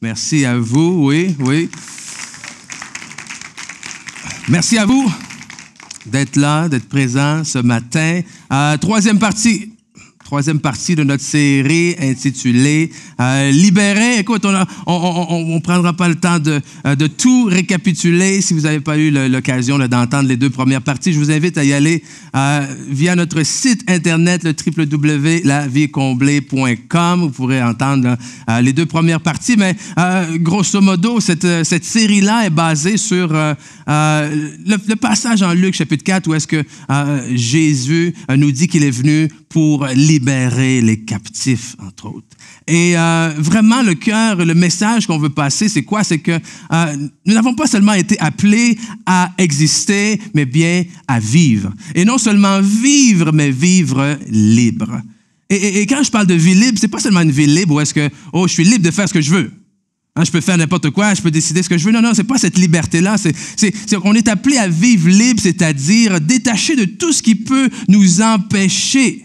Merci à vous, oui. Merci à vous d'être là, d'être présent ce matin. Troisième partie de notre série intitulée Libéré. Écoute, on prendra pas le temps de tout récapituler. Si vous n'avez pas eu l'occasion d'entendre les deux premières parties, je vous invite à y aller via notre site internet, le www.lavicomblée.com. Vous pourrez entendre les deux premières parties, mais grosso modo, cette série-là est basée sur le passage en Luc chapitre 4 où est-ce que Jésus nous dit qu'il est venu pour libérer les captifs, entre autres. Et vraiment, le message qu'on veut passer, c'est quoi? C'est que nous n'avons pas seulement été appelés à exister, mais bien à vivre. Et non seulement vivre, mais vivre libre. Et quand je parle de vie libre, c'est pas seulement une vie libre où est-ce que, je suis libre de faire ce que je veux. Je peux faire n'importe quoi, je peux décider ce que je veux. Non, c'est pas cette liberté-là. On est appelé à vivre libre, c'est-à-dire détaché de tout ce qui peut nous empêcher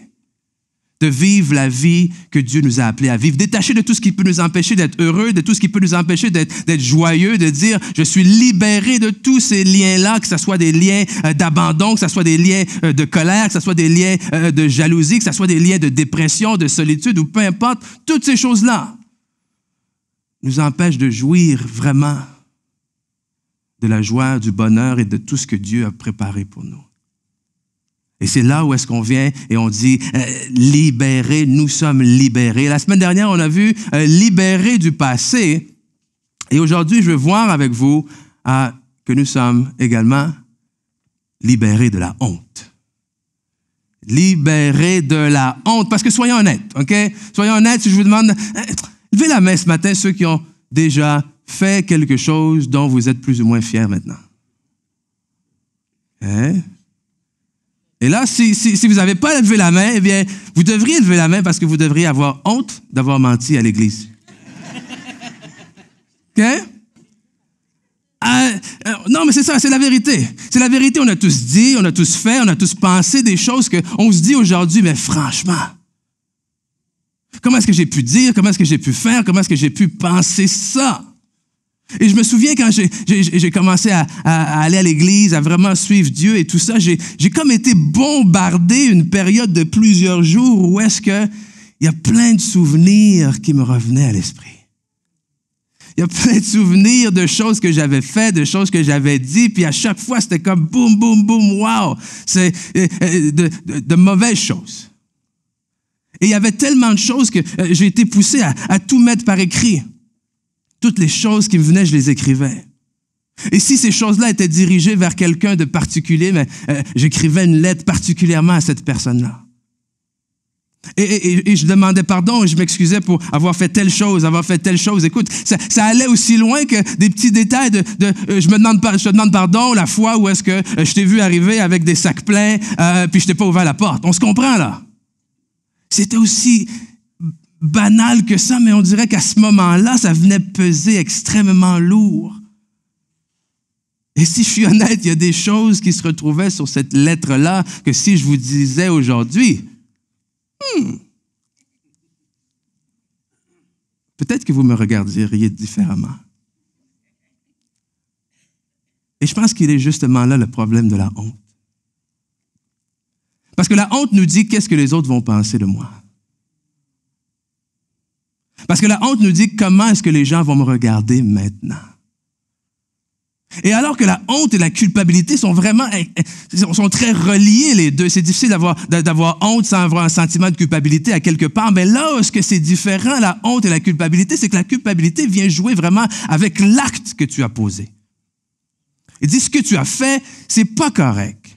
de vivre la vie que Dieu nous a appelés à vivre, détaché de tout ce qui peut nous empêcher d'être heureux, de tout ce qui peut nous empêcher d'être joyeux, de dire « je suis libéré de tous ces liens-là », que ce soit des liens d'abandon, que ce soit des liens de colère, que ce soit des liens de jalousie, que ce soit des liens de dépression, de solitude, ou peu importe, toutes ces choses-là nous empêchent de jouir vraiment de la joie, du bonheur et de tout ce que Dieu a préparé pour nous. Et c'est là où est-ce qu'on vient et on dit libérés, nous sommes libérés. La semaine dernière, on a vu libérés du passé. Et aujourd'hui, je veux voir avec vous que nous sommes également libérés de la honte. Libérés de la honte. Parce que soyons honnêtes, OK? Soyons honnêtes, si je vous demande, levez la main ce matin, ceux qui ont déjà fait quelque chose dont vous êtes plus ou moins fiers maintenant. Hein? Et là, si vous n'avez pas levé la main, eh bien, vous devriez lever la main parce que vous devriez avoir honte d'avoir menti à l'Église. OK? Non, mais c'est ça, c'est la vérité. C'est la vérité, on a tous dit, on a tous fait, on a tous pensé des choses qu'on se dit aujourd'hui, mais franchement, comment est-ce que j'ai pu dire, comment est-ce que j'ai pu faire, comment est-ce que j'ai pu penser ça? Et je me souviens quand j'ai commencé à aller à l'église, à vraiment suivre Dieu et tout ça, j'ai comme été bombardé une période de plusieurs jours où est-ce que il y a plein de souvenirs qui me revenaient à l'esprit. Il y a plein de souvenirs de choses que j'avais faites, de choses que j'avais dit, puis à chaque fois, c'était comme boum, boum, boum, wow! C'est de mauvaises choses. Et il y avait tellement de choses que j'ai été poussé à tout mettre par écrit. Toutes les choses qui me venaient, je les écrivais. Et si ces choses-là étaient dirigées vers quelqu'un de particulier, mais j'écrivais une lettre particulièrement à cette personne-là. Et je demandais pardon, et je m'excusais pour avoir fait telle chose, Écoute, ça allait aussi loin que des petits détails je te demande pardon la fois où est-ce que je t'ai vu arriver avec des sacs pleins, puis je t'ai pas ouvert la porte. On se comprend, là? C'était aussi banal que ça, mais on dirait qu'à ce moment-là, ça venait peser extrêmement lourd. Et si je suis honnête, il y a des choses qui se retrouvaient sur cette lettre-là que si je vous disais aujourd'hui, peut-être que vous me regarderiez différemment. Et je pense qu'il est justement là le problème de la honte. Parce que la honte nous dit qu'est-ce que les autres vont penser de moi. Parce que la honte nous dit comment est-ce que les gens vont me regarder maintenant. Et alors que la honte et la culpabilité sont très reliés les deux. C'est difficile d'avoir honte sans avoir un sentiment de culpabilité à quelque part. Mais là où est-ce que c'est différent, la honte et la culpabilité, c'est que la culpabilité vient jouer vraiment avec l'acte que tu as posé. Il dit ce que tu as fait, c'est pas correct.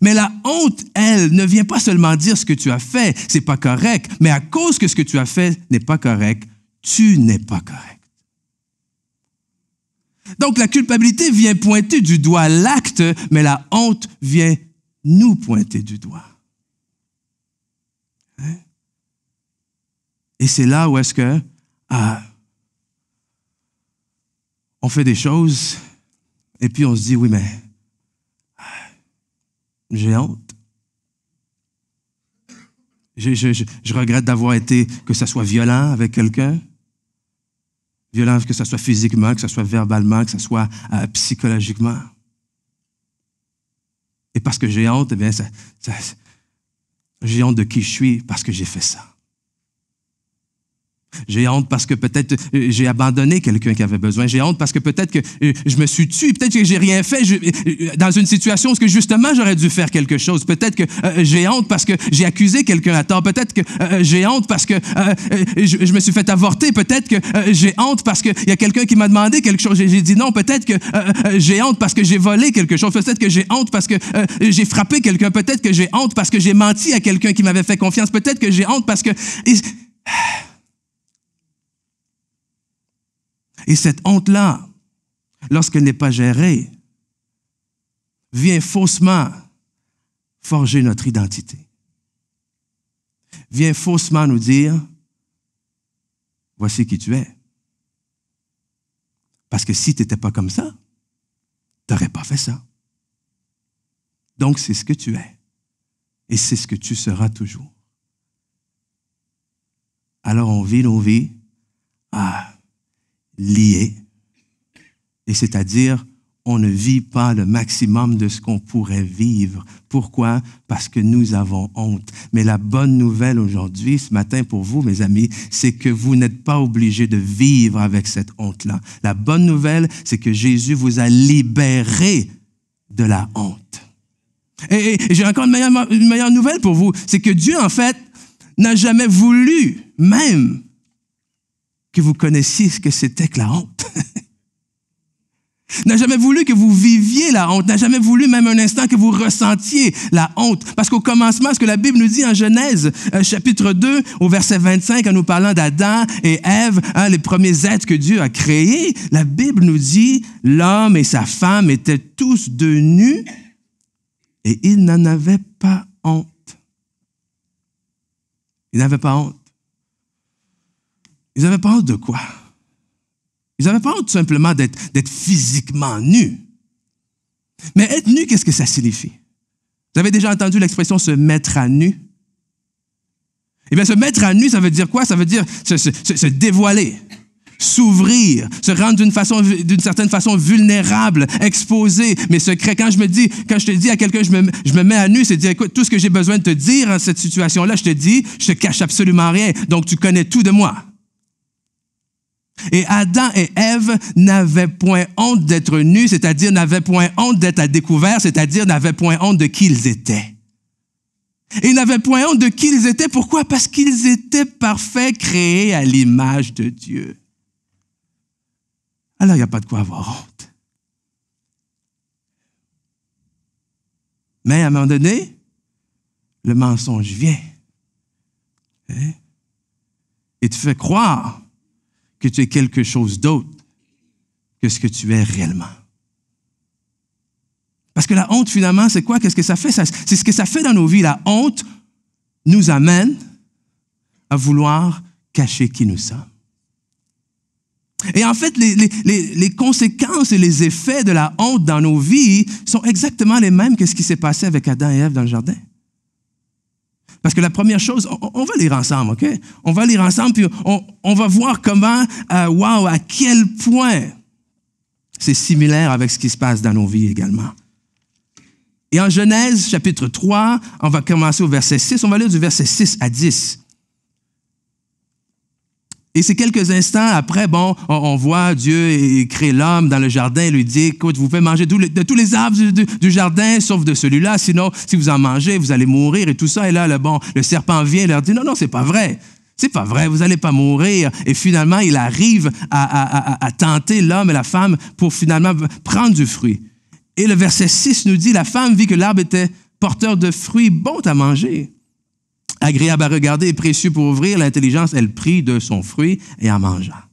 Mais la honte, elle, ne vient pas seulement dire ce que tu as fait, c'est pas correct, mais à cause que ce que tu as fait n'est pas correct, tu n'es pas correct. Donc, la culpabilité vient pointer du doigt l'acte, mais la honte vient nous pointer du doigt. Hein? Et c'est là où est-ce que on fait des choses et puis on se dit, oui, mais j'ai honte. Je regrette d'avoir été, que ça soit violent avec quelqu'un. Violent, que ce soit physiquement, que ce soit verbalement, que ce soit psychologiquement. Et parce que j'ai honte, eh bien, j'ai honte de qui je suis parce que j'ai fait ça. J'ai honte parce que peut-être j'ai abandonné quelqu'un qui avait besoin. J'ai honte parce que peut-être que je me suis tué. Peut-être que j'ai rien fait dans une situation où justement j'aurais dû faire quelque chose. Peut-être que j'ai honte parce que j'ai accusé quelqu'un à tort. Peut-être que j'ai honte parce que je me suis fait avorter. Peut-être que j'ai honte parce qu'il y a quelqu'un qui m'a demandé quelque chose. J'ai dit non. Peut-être que j'ai honte parce que j'ai volé quelque chose. Peut-être que j'ai honte parce que j'ai frappé quelqu'un. Peut-être que j'ai honte parce que j'ai menti à quelqu'un qui m'avait fait confiance. Peut-être que j'ai honte parce que... Et cette honte-là, lorsqu'elle n'est pas gérée, vient faussement forger notre identité. Vient faussement nous dire, voici qui tu es. Parce que si tu n'étais pas comme ça, tu n'aurais pas fait ça. Donc, c'est ce que tu es. Et c'est ce que tu seras toujours. Alors, on vit nos vies liés. Et c'est-à-dire, on ne vit pas le maximum de ce qu'on pourrait vivre. Pourquoi? Parce que nous avons honte. Mais la bonne nouvelle aujourd'hui, ce matin pour vous, mes amis, c'est que vous n'êtes pas obligés de vivre avec cette honte-là. La bonne nouvelle, c'est que Jésus vous a libérés de la honte. Et j'ai encore une meilleure nouvelle pour vous, c'est que Dieu, en fait, n'a jamais voulu, même, que vous connaissiez ce que c'était que la honte. N'a jamais voulu que vous viviez la honte, n'a jamais voulu même un instant que vous ressentiez la honte. Parce qu'au commencement, ce que la Bible nous dit en Genèse, chapitre 2, au verset 25, en nous parlant d'Adam et Ève, les premiers êtres que Dieu a créés, la Bible nous dit, l'homme et sa femme étaient tous deux nus et ils n'en avaient pas honte. Ils n'avaient pas honte. Ils n'avaient pas honte de quoi? Ils n'avaient pas honte tout simplement d'être physiquement nus. Mais être nu, qu'est-ce que ça signifie? Vous avez déjà entendu l'expression « se mettre à nu ». Eh bien, se mettre à nu, ça veut dire quoi? Ça veut dire se dévoiler, s'ouvrir, se rendre d'une certaine façon vulnérable, exposé, mes secrets. Quand je te dis à quelqu'un, je me mets à nu, c'est dire, écoute, tout ce que j'ai besoin de te dire en cette situation-là, je te dis, je te cache absolument rien. Donc, tu connais tout de moi. Et Adam et Ève n'avaient point honte d'être nus, c'est-à-dire n'avaient point honte d'être à découvert, c'est-à-dire n'avaient point honte de qui ils étaient. Et ils n'avaient point honte de qui ils étaient. Pourquoi? Parce qu'ils étaient parfaits, créés à l'image de Dieu. Alors, il n'y a pas de quoi avoir honte. Mais à un moment donné, le mensonge vient. Et te fait croire que tu es quelque chose d'autre que ce que tu es réellement. Parce que la honte, finalement, c'est quoi? Qu'est-ce que ça fait? C'est ce que ça fait dans nos vies. La honte nous amène à vouloir cacher qui nous sommes. Et en fait, les conséquences et les effets de la honte dans nos vies sont exactement les mêmes que ce qui s'est passé avec Adam et Ève dans le jardin. Parce que la première chose, on va lire ensemble, OK? On va lire ensemble, puis on va voir comment, à quel point c'est similaire avec ce qui se passe dans nos vies également. Et en Genèse, chapitre 3, on va commencer au verset 6, on va lire du verset 6 à 10. Et c'est quelques instants après, on voit Dieu créer l'homme dans le jardin et lui dit, écoute, vous pouvez manger de tous les arbres du jardin, sauf de celui-là, sinon, si vous en mangez, vous allez mourir et tout ça. Et là, le serpent vient et leur dit, non, c'est pas vrai. C'est pas vrai, vous n'allez pas mourir. Et finalement, il arrive à tenter l'homme et la femme pour finalement prendre du fruit. Et le verset 6 nous dit, la femme vit que l'arbre était porteur de fruits bons à manger, agréable à regarder et précieux pour ouvrir l'intelligence, elle prit de son fruit et en mangea.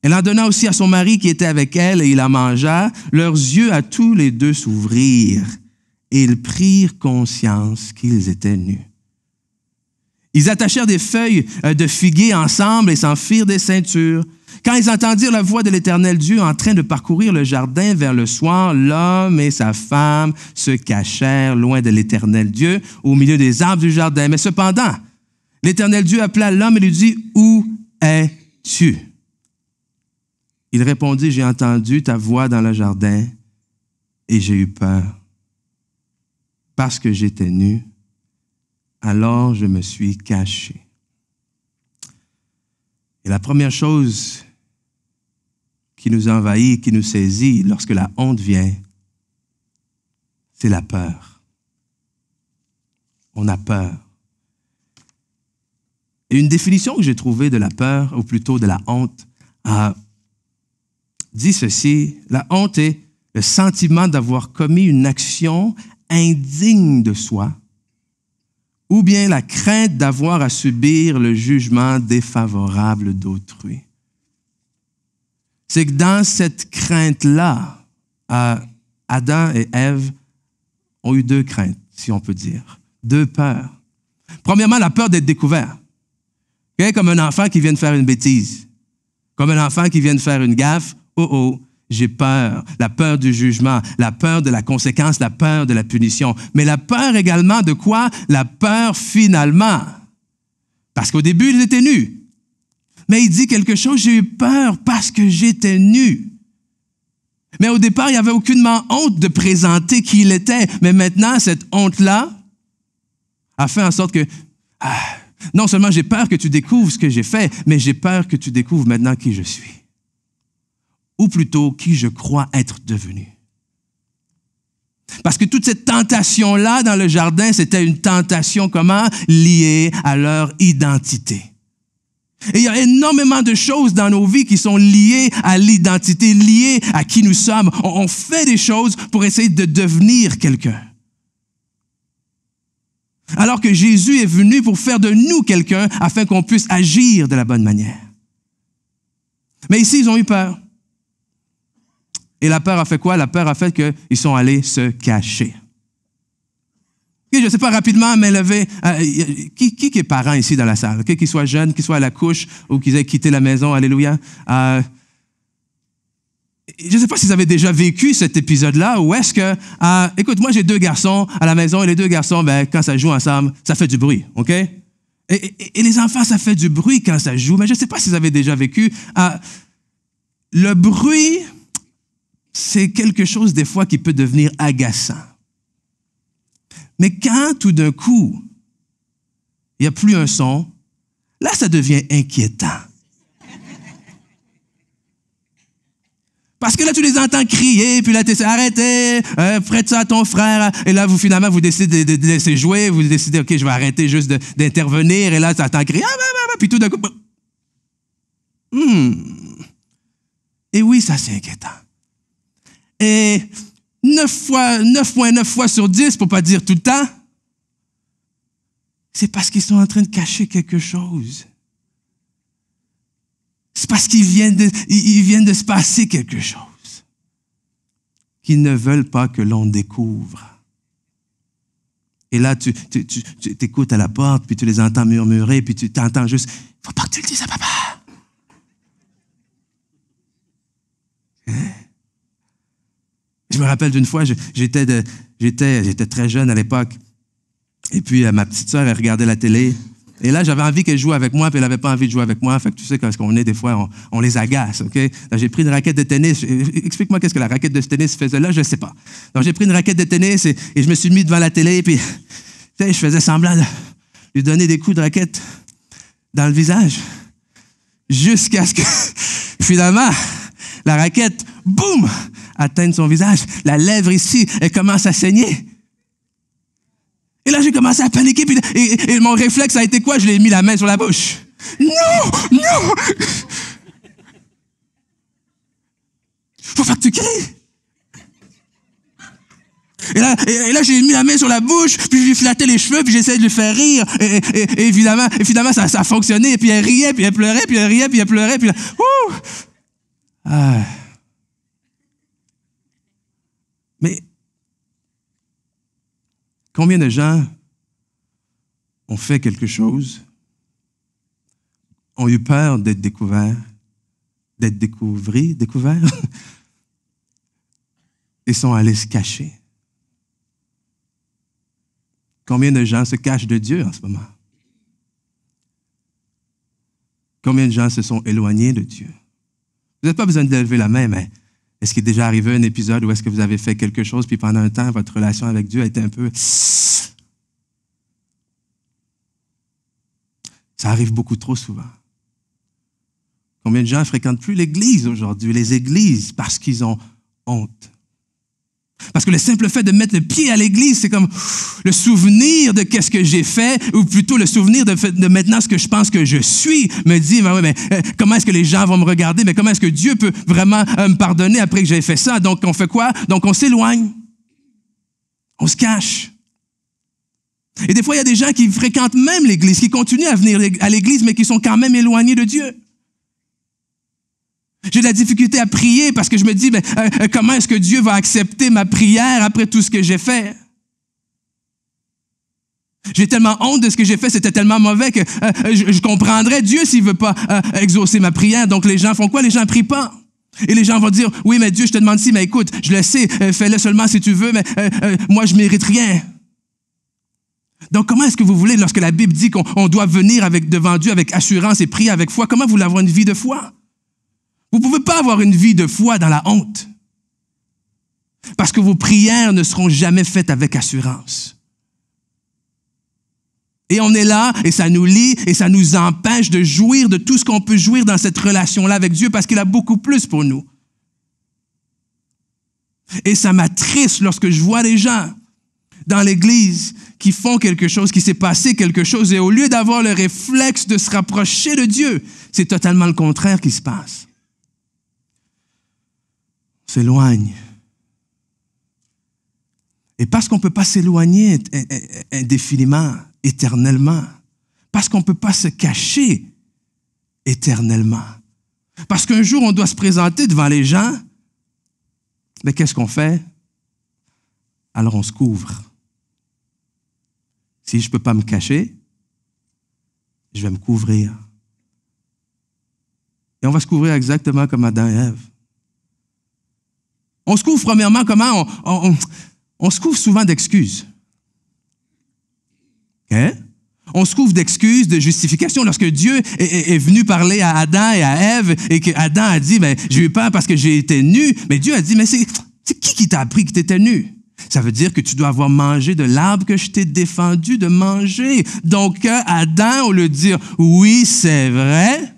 Elle en donna aussi à son mari qui était avec elle et il en mangea. Leurs yeux à tous les deux s'ouvrirent et ils prirent conscience qu'ils étaient nus. Ils attachèrent des feuilles de figuier ensemble et s'en firent des ceintures. Quand ils entendirent la voix de l'Éternel Dieu en train de parcourir le jardin vers le soir, l'homme et sa femme se cachèrent loin de l'Éternel Dieu au milieu des arbres du jardin. Mais cependant, l'Éternel Dieu appela l'homme et lui dit, « Où es-tu? » Il répondit, j'ai entendu ta voix dans le jardin et j'ai eu peur. Parce que j'étais nu, alors je me suis caché. Et la première chose qui nous envahit, qui nous saisit lorsque la honte vient, c'est la peur. On a peur. Et une définition que j'ai trouvée de la peur, ou plutôt de la honte, dit ceci: la honte est le sentiment d'avoir commis une action indigne de soi, ou bien la crainte d'avoir à subir le jugement défavorable d'autrui. C'est que dans cette crainte-là, Adam et Ève ont eu deux craintes, si on peut dire, deux peurs. Premièrement, la peur d'être découvert. Okay? Comme un enfant qui vient de faire une bêtise, comme un enfant qui vient de faire une gaffe, j'ai peur, la peur du jugement, la peur de la conséquence, la peur de la punition. Mais la peur également de quoi? La peur finalement. Parce qu'au début, ils étaient nus. Mais il dit quelque chose, j'ai eu peur parce que j'étais nu. Mais au départ, il n'y avait aucunement honte de présenter qui il était. Mais maintenant, cette honte-là a fait en sorte que, non seulement j'ai peur que tu découvres ce que j'ai fait, mais j'ai peur que tu découvres maintenant qui je suis. Ou plutôt qui je crois être devenu. Parce que toute cette tentation-là dans le jardin, c'était une tentation comment? Liée à leur identité. Et il y a énormément de choses dans nos vies qui sont liées à l'identité, liées à qui nous sommes. On fait des choses pour essayer de devenir quelqu'un. Alors que Jésus est venu pour faire de nous quelqu'un afin qu'on puisse agir de la bonne manière. Mais ici, ils ont eu peur. Et la peur a fait quoi? La peur a fait qu'ils sont allés se cacher. Et je ne sais pas rapidement, mais qui est parent ici dans la salle? Okay? Qu'il soit jeune, qu'il soit à la couche ou qu'ils aient quitté la maison, alléluia. Je ne sais pas si vous avez déjà vécu cet épisode-là ou est-ce que, écoute, moi j'ai deux garçons à la maison et les deux garçons, quand ça joue ensemble, ça fait du bruit, OK? Et les enfants, ça fait du bruit quand ça joue, mais je ne sais pas si vous avez déjà vécu. Le bruit, c'est quelque chose des fois qui peut devenir agaçant. Mais quand tout d'un coup, il n'y a plus un son, là, ça devient inquiétant. Parce que là, tu les entends crier, puis là, tu essaies, arrêtez, prête ça à ton frère. Et là, finalement, vous décidez de laisser jouer, vous décidez, OK, je vais arrêter juste d'intervenir. Et là, tu entends crier, puis tout d'un coup, Et oui, ça, c'est inquiétant. Et 9,9 fois sur 10, pour ne pas dire tout le temps, c'est parce qu'ils sont en train de cacher quelque chose. C'est parce qu'ils viennent de se passer quelque chose qu'ils ne veulent pas que l'on découvre. Et là, tu t'écoutes à la porte, puis tu les entends murmurer, puis tu t'entends juste, « Faut pas que tu le dises à papa! » Je me rappelle d'une fois, j'étais très jeune à l'époque, et puis ma petite sœur, elle regardait la télé, et là, j'avais envie qu'elle joue avec moi, puis elle n'avait pas envie de jouer avec moi. Fait que tu sais, quand on est, des fois, on les agace, OK? Donc, j'ai pris une raquette de tennis. Explique-moi qu'est-ce que la raquette de tennis faisait là, je ne sais pas. Donc, j'ai pris une raquette de tennis et je me suis mis devant la télé, puis je faisais semblant de lui donner des coups de raquette dans le visage. Jusqu'à ce que, finalement, la raquette, boum, atteigne son visage. La lèvre ici, elle commence à saigner. Et là, j'ai commencé à paniquer, puis, et mon réflexe a été quoi? Je lui ai mis la main sur la bouche. Non! Non! Faut pas que tu cries! Et là, j'ai mis la main sur la bouche, puis je lui flattais les cheveux, puis j'essayais de lui faire rire. Et évidemment, ça a fonctionné. Et puis elle riait, puis elle pleurait, puis elle riait, puis elle pleurait, puis là, Mais combien de gens ont fait quelque chose, ont eu peur d'être découverts, découverts, et sont allés se cacher? Combien de gens se cachent de Dieu en ce moment? Combien de gens se sont éloignés de Dieu? Vous n'avez pas besoin de lever la main, mais est-ce qu'il est déjà arrivé un épisode où est-ce que vous avez fait quelque chose, puis pendant un temps, votre relation avec Dieu a été un peu... Ça arrive beaucoup trop souvent. Combien de gens ne fréquentent plus l'Église aujourd'hui, les églises, parce qu'ils ont honte? Parce que le simple fait de mettre le pied à l'Église, c'est comme le souvenir de qu'est-ce que j'ai fait, ou plutôt le souvenir de maintenant ce que je pense que je suis, me dit, comment est-ce que les gens vont me regarder, mais comment est-ce que Dieu peut vraiment me pardonner après que j'ai fait ça? Donc, on fait quoi? Donc, on s'éloigne. On se cache. Et des fois, il y a des gens qui fréquentent même l'Église, qui continuent à venir à l'Église, mais qui sont quand même éloignés de Dieu. J'ai de la difficulté à prier parce que je me dis, comment est-ce que Dieu va accepter ma prière après tout ce que j'ai fait? J'ai tellement honte de ce que j'ai fait, c'était tellement mauvais que je comprendrais Dieu s'il ne veut pas exaucer ma prière. Donc les gens font quoi? Les gens ne prient pas. Et les gens vont dire, oui, mais Dieu, je te demande si, mais écoute, je le sais, fais-le seulement si tu veux, mais moi, je ne mérite rien. Donc, comment est-ce que vous voulez, lorsque la Bible dit qu'on doit venir devant Dieu avec assurance et prier avec foi, comment vous voulez avoir une vie de foi? Vous ne pouvez pas avoir une vie de foi dans la honte. Parce que vos prières ne seront jamais faites avec assurance. Et on est là, et ça nous lie, et ça nous empêche de jouir de tout ce qu'on peut jouir dans cette relation-là avec Dieu, parce qu'il a beaucoup plus pour nous. Et ça m'attriste lorsque je vois les gens dans l'Église qui font quelque chose, qui s'est passé quelque chose, et au lieu d'avoir le réflexe de se rapprocher de Dieu, c'est totalement le contraire qui se passe. On s'éloigne. Et parce qu'on ne peut pas s'éloigner indéfiniment, éternellement, parce qu'on ne peut pas se cacher éternellement, parce qu'un jour on doit se présenter devant les gens, mais qu'est-ce qu'on fait? Alors on se couvre. Si je ne peux pas me cacher, je vais me couvrir. Et on va se couvrir exactement comme Adam et Ève. On se couvre premièrement comment? On se couvre souvent d'excuses. Okay? On se couvre d'excuses, de justifications. Lorsque Dieu est venu parler à Adam et à Ève et qu'Adam a dit, j'ai eu peur parce que j'ai été nu, mais Dieu a dit, mais c'est qui t'a appris que tu étais nu? Ça veut dire que tu dois avoir mangé de l'arbre que je t'ai défendu de manger. Donc, Adam, au lieu de dire, oui, c'est vrai,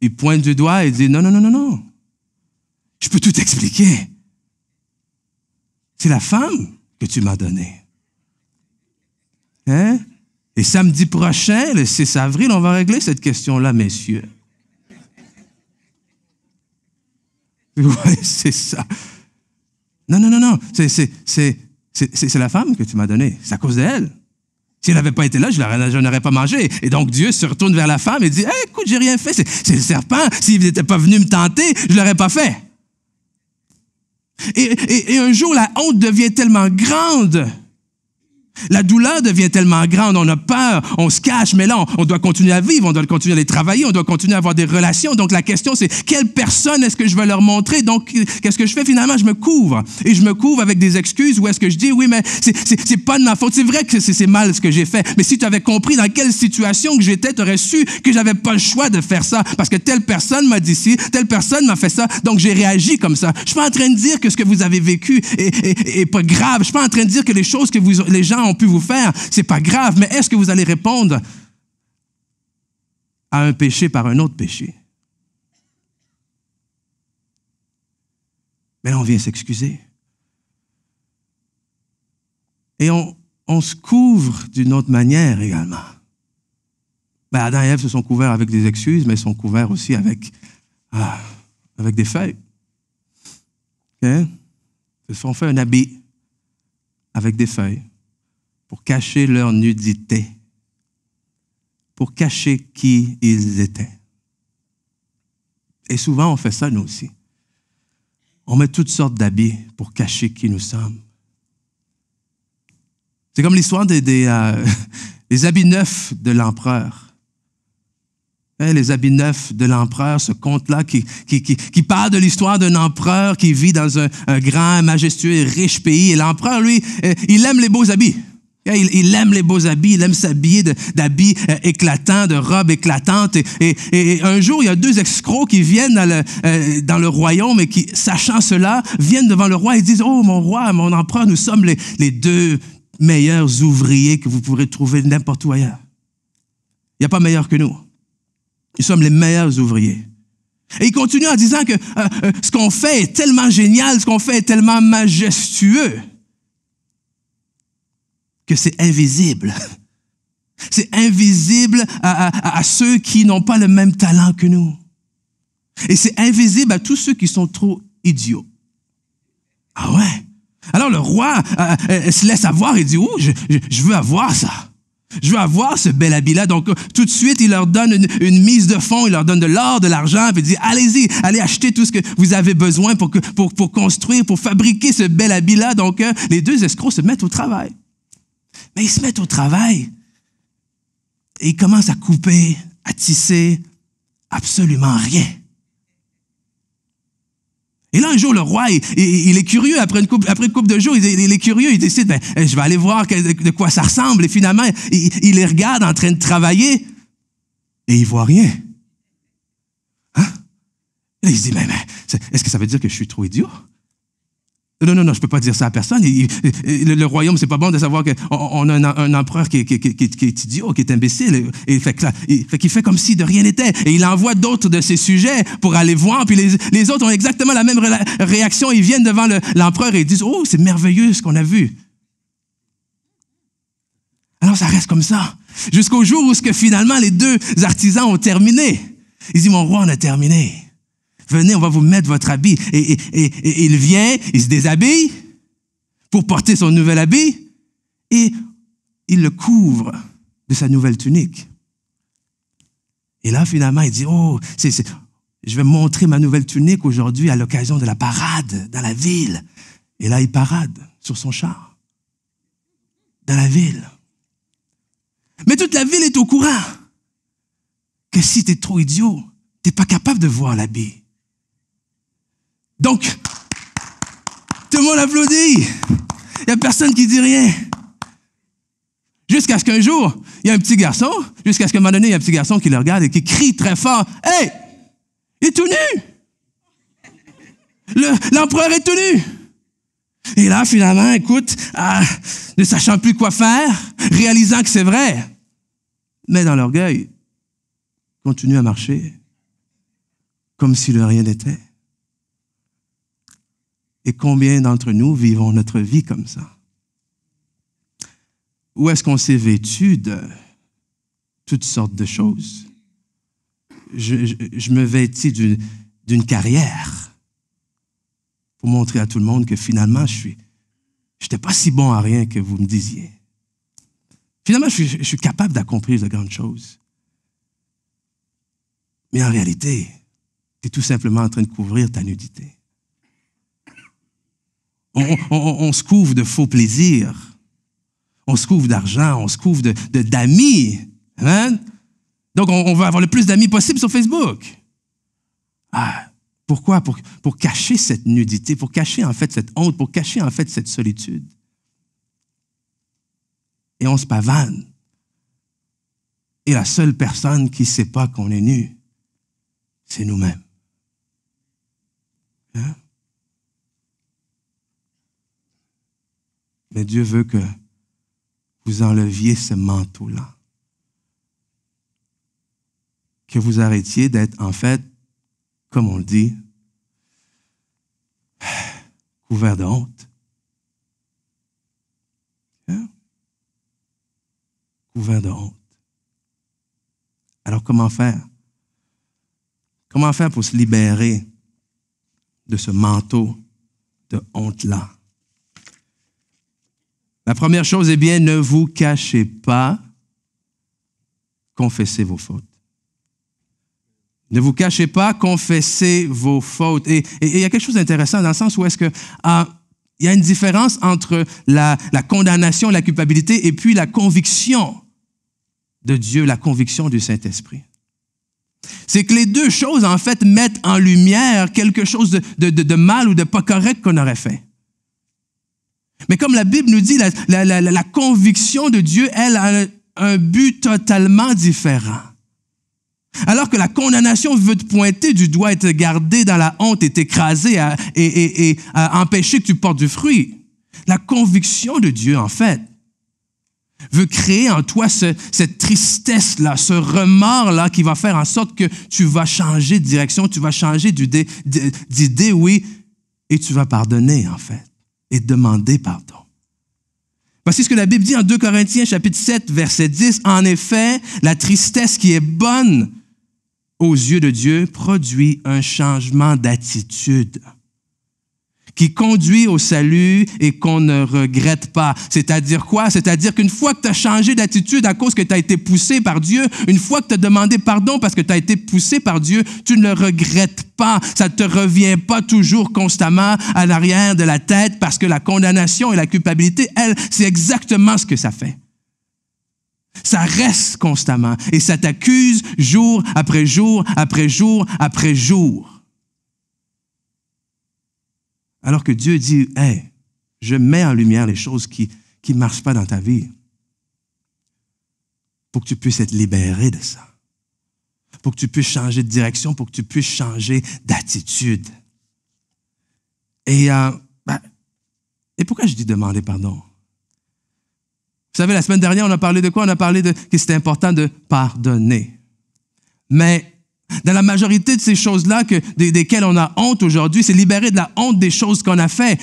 il pointe du doigt et dit, non. Je peux tout expliquer. C'est la femme que tu m'as donnée. Hein? Et samedi prochain, le 6 avril, on va régler cette question-là, messieurs. Oui, c'est ça. Non. C'est la femme que tu m'as donnée. C'est à cause d'elle. Si elle n'avait pas été là, je n'aurais pas mangé. Et donc, Dieu se retourne vers la femme et dit, hey, écoute, j'ai rien fait. C'est le serpent. S'il n'était pas venu me tenter, je ne l'aurais pas fait. Et un jour, la honte devient tellement grande. La douleur devient tellement grande, on a peur, on se cache, mais là, on doit continuer à vivre, on doit continuer à aller travailler, on doit continuer à avoir des relations. Donc, la question, c'est quelle personne est-ce que je vais leur montrer? Donc, qu'est-ce que je fais finalement? Je me couvre. Et je me couvre avec des excuses ou est-ce que je dis, oui, mais c'est pas de ma faute. C'est vrai que c'est mal ce que j'ai fait, mais si tu avais compris dans quelle situation que j'étais, tu aurais su que j'avais pas le choix de faire ça parce que telle personne m'a dit ci, telle personne m'a fait ça, donc j'ai réagi comme ça. Je suis pas en train de dire que ce que vous avez vécu est pas grave. Je suis pas en train de dire que les choses que les gens ont pu vous faire, c'est pas grave, mais est-ce que vous allez répondre à un péché par un autre péché? Mais là, on vient s'excuser. Et on se couvre d'une autre manière également. Adam et Ève se sont couverts avec des excuses, mais ils sont couverts aussi avec des feuilles. Okay? Ils se sont fait un habit avec des feuilles pour cacher leur nudité, pour cacher qui ils étaient. Et souvent, on fait ça, nous aussi. On met toutes sortes d'habits pour cacher qui nous sommes. C'est comme l'histoire des habits neufs de l'empereur. Les habits neufs de l'empereur, ce conte-là qui parle de l'histoire d'un empereur qui vit dans un grand, majestueux et riche pays. Et l'empereur, lui, il aime les beaux habits. Il aime les beaux habits, il aime s'habiller d'habits éclatants, de robes éclatantes. Et un jour, il y a deux escrocs qui viennent dans le royaume et qui, sachant cela, viennent devant le roi et disent « Oh, mon roi, mon empereur, nous sommes les deux meilleurs ouvriers que vous pourrez trouver n'importe où ailleurs. Il n'y a pas meilleur que nous. Nous sommes les meilleurs ouvriers. » Et il continue en disant que ce qu'on fait est tellement génial, ce qu'on fait est tellement majestueux, que c'est invisible. C'est invisible à ceux qui n'ont pas le même talent que nous. Et c'est invisible à tous ceux qui sont trop idiots. Ah ouais? Alors le roi se laisse avoir et dit, oh, je veux avoir ça. Je veux avoir ce bel habit-là. Donc, tout de suite, il leur donne une mise de fonds, il leur donne de l'or, de l'argent, puis il dit, allez-y, allez acheter tout ce que vous avez besoin pour construire, pour fabriquer ce bel habit-là. Donc, les deux escrocs se mettent au travail. Mais ils se mettent au travail et ils commencent à couper, à tisser absolument rien. Et là, un jour, le roi, il est curieux, après une couple de jours, il est curieux, il décide, je vais aller voir de quoi ça ressemble. Et finalement, il les regarde en train de travailler et il voit rien. Hein? Et là, il se dit, mais est-ce que ça veut dire que je suis trop idiot? Non, je peux pas dire ça à personne. Le royaume, c'est pas bon de savoir qu'on a un empereur qui est idiot, qui est imbécile. Et qu'il fait comme si de rien n'était. Et il envoie d'autres de ses sujets pour aller voir. Puis les autres ont exactement la même réaction. Ils viennent devant l'empereur et ils disent, oh, c'est merveilleux ce qu'on a vu. Alors ça reste comme ça. Jusqu'au jour où finalement les deux artisans ont terminé. Ils disent, mon roi, on a terminé. Venez, on va vous mettre votre habit. Et il vient, il se déshabille pour porter son nouvel habit et il le couvre de sa nouvelle tunique. Et là, finalement, il dit, oh, je vais montrer ma nouvelle tunique aujourd'hui à l'occasion de la parade dans la ville. Et là, il parade sur son char dans la ville. Mais toute la ville est au courant que si tu es trop idiot, tu n'es pas capable de voir l'habit. Donc, tout le monde applaudit. Il n'y a personne qui dit rien. Jusqu'à ce qu'un jour, il y a un petit garçon, jusqu'à ce qu'à un moment donné, il y a un petit garçon qui le regarde et qui crie très fort, « Hey, il est tout nu! L'empereur est tout nu! » Et là, finalement, écoute, ne sachant plus quoi faire, réalisant que c'est vrai, mais dans l'orgueil, continue à marcher comme si de rien n'était. Et combien d'entre nous vivons notre vie comme ça? Où est-ce qu'on s'est vêtu de toutes sortes de choses? Je me vêtis d'une carrière pour montrer à tout le monde que finalement, je n'étais pas si bon à rien que vous me disiez. Finalement, je suis capable d'accomplir de grandes choses. Mais en réalité, tu es tout simplement en train de couvrir ta nudité. On se couvre de faux plaisirs. On se couvre d'argent, on se couvre d'amis. Hein? Donc, on veut avoir le plus d'amis possible sur Facebook. Pourquoi? Pour cacher cette nudité, pour cacher en fait cette honte, pour cacher en fait cette solitude. Et on se pavane. Et la seule personne qui ne sait pas qu'on est nu, c'est nous-mêmes. Hein? Mais Dieu veut que vous enleviez ce manteau-là. Que vous arrêtiez d'être, en fait, comme on le dit, couvert de honte. Hein? Couvert de honte. Alors, comment faire? Comment faire pour se libérer de ce manteau de honte-là? La première chose, eh bien, ne vous cachez pas, confessez vos fautes. Ne vous cachez pas, confessez vos fautes. Et il y a quelque chose d'intéressant dans le sens où est-ce que il y a une différence entre la condamnation, la culpabilité et puis la conviction de Dieu, la conviction du Saint-Esprit. C'est que les deux choses, en fait, mettent en lumière quelque chose de mal ou de pas correct qu'on aurait fait. Mais comme la Bible nous dit, la conviction de Dieu, elle, a un but totalement différent. Alors que la condamnation veut te pointer du doigt et te garder dans la honte et t'écraser et empêcher que tu portes du fruit. La conviction de Dieu, en fait, veut créer en toi cette tristesse-là, ce remords-là qui va faire en sorte que tu vas changer de direction, tu vas changer d'idée, oui, et tu vas pardonner, en fait, et demander pardon. Voici ce que la Bible dit en 2 Corinthiens, chapitre 7, verset 10. En effet, la tristesse qui est bonne aux yeux de Dieu produit un changement d'attitude qui conduit au salut et qu'on ne regrette pas. C'est-à-dire quoi? C'est-à-dire qu'une fois que tu as changé d'attitude à cause que tu as été poussé par Dieu, une fois que tu as demandé pardon parce que tu as été poussé par Dieu, tu ne le regrettes pas. Ça ne te revient pas toujours constamment à l'arrière de la tête parce que la condamnation et la culpabilité, elle, c'est exactement ce que ça fait. Ça reste constamment et ça t'accuse jour après jour, après jour, après jour. Alors que Dieu dit, « Hey, je mets en lumière les choses qui ne marchent pas dans ta vie pour que tu puisses être libéré de ça, pour que tu puisses changer de direction, pour que tu puisses changer d'attitude. » Et pourquoi je dis demander pardon? Vous savez, la semaine dernière, on a parlé de quoi? On a parlé de que c'était important de pardonner. Mais dans la majorité de ces choses-là desquelles on a honte aujourd'hui, c'est libérer de la honte des choses qu'on a fait.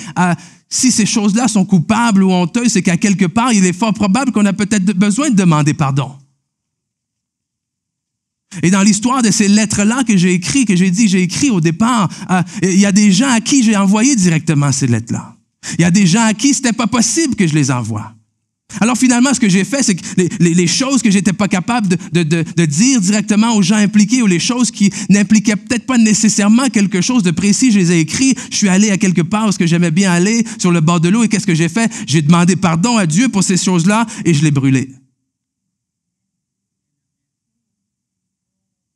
Si ces choses-là sont coupables ou honteuses, c'est qu'à quelque part, il est fort probable qu'on a peut-être besoin de demander pardon. Et dans l'histoire de ces lettres-là que j'ai écrit au départ, il y a des gens à qui j'ai envoyé directement ces lettres-là. Il y a des gens à qui c'était pas possible que je les envoie. Alors finalement, ce que j'ai fait, c'est que les choses que j'étais pas capable de dire directement aux gens impliqués ou les choses qui n'impliquaient peut-être pas nécessairement quelque chose de précis, je les ai écrits. Je suis allé à quelque part où j'aimais bien aller, sur le bord de l'eau, et qu'est-ce que j'ai fait? J'ai demandé pardon à Dieu pour ces choses-là et je l'ai brûlé.